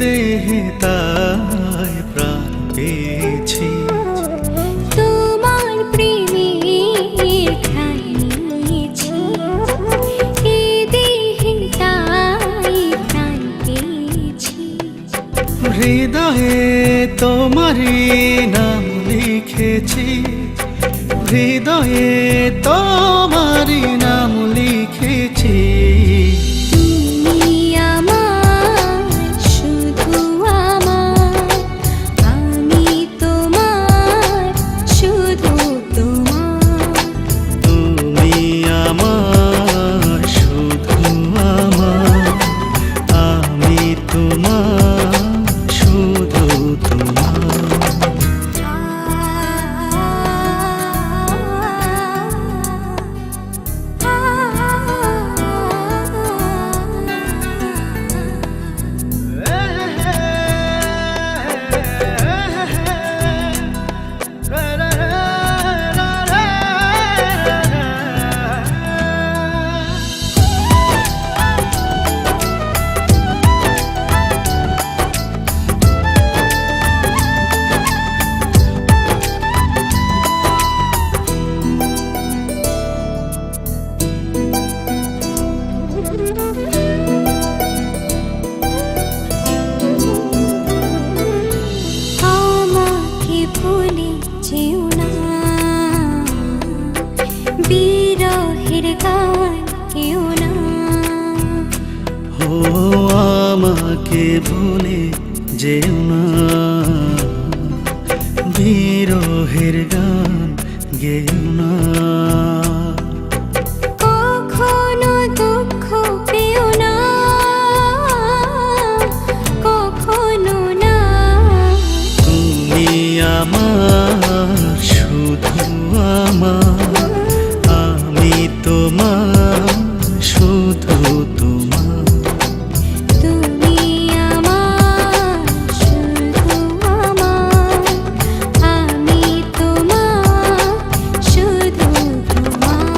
দেহে তাই প্রাণ পেয়েছি। তোমার প্রেমের ঠাঁই নিয়েছি, এ দেহে তাই প্রাণ পেয়েছি। হৃদয়ে তোমারই নাম লিখেছি, হৃদয়ে তোমারই নাম লিখেছি। তুমি আমার, শুধু আমার, আমি তোমার, শুধু তোমার। তুমি আমার, শুধু আমার, আমি তোমার, শুধু তোমার। আমাকে ভুলে যেও না, বিরহের গান কেউ না। ও আমাকে ভুলে যেও না, বিরহের গান গেও না। কখনো দুঃখ পেও না, কখনো না। তুমি আমার, শুধু আমার, আমি তোমার, শুধু তোমার। তুমি আমার, শুধু আমার, আমি তোমার, শুধু তোমার।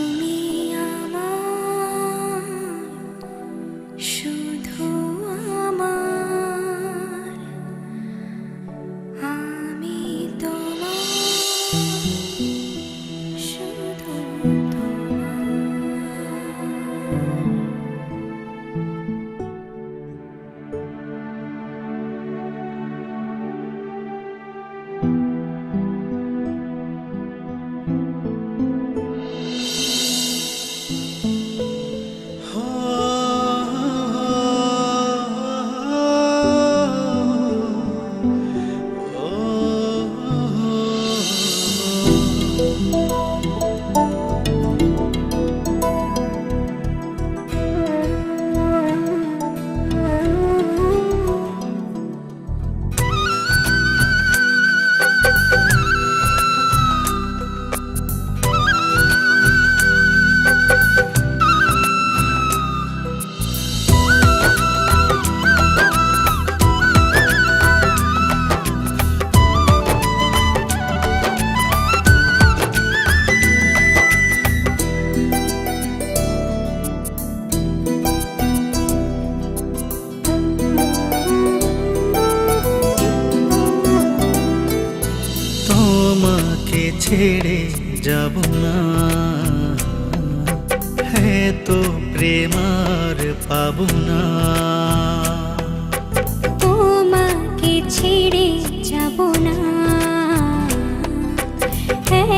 তুমি আমার, শুধু আমার, আমি তোমার, শুধু তোমার। তোমাকে ছেড়ে যাব না, হ্যাঁ তো প্রেম আর পাবো না। তোমাকে ছেড়ে যাব না,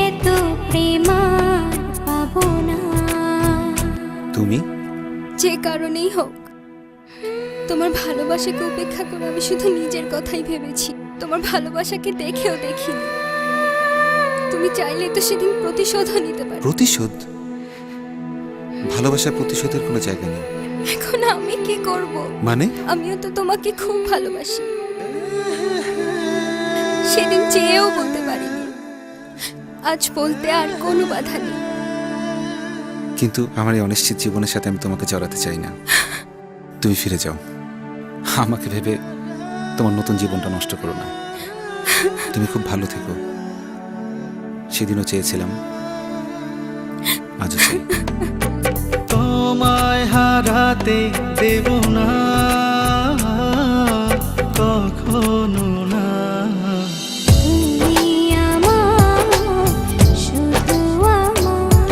এত প্রেম আর পাবো না। তুমি যে কারণেই হোক, তোমার ভালোবাসাকে উপেক্ষা করে আমি শুধু নিজের কথাই ভেবেছি, তোমার ভালোবাসাকে দেখেও দেখিনি। তুমি চাইলে তো সেদিন প্রতিশোধও নিতে পারো। প্রতিশোধ? ভালোবাসার প্রতিশোধের কোনো জায়গা নেই। এখন আমি কি করব? মানে? আমিও তো তোমাকে খুব ভালোবাসি, সেদিন চেয়েও বলতে পারিনি, আজ বলতে আর কোনো বাধা নেই। কিন্তু আমার এই অনিশ্চিত জীবনের সাথে আমি তোমাকে জড়াতে চাই না। তুমি ফিরে যাও, আমাকে ভেবে তোমার নতুন জীবনটা নষ্ট করো না। তুমি খুব ভালো থেকো, সেদিনও চেয়েছিলাম, আজও চাই। তোমায় হারাতে দেব না কখনো না। তুমি আমার, শুধু আমার,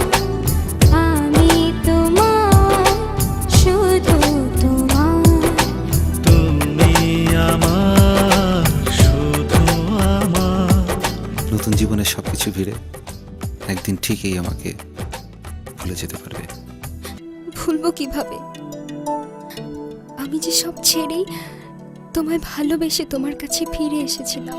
আমি তোমার, শুধু তোমার। তুমি আমার, শুধু আমার। নতুন জীবনের সবকিছু ভিড়ে একদিন ঠিকই আমাকে ভুলে যেতে পারবে। ভুলবো কিভাবে? আমি যে সব ছেড়েই তোমায় ভালোবেসে তোমার কাছে ফিরে এসেছিলাম।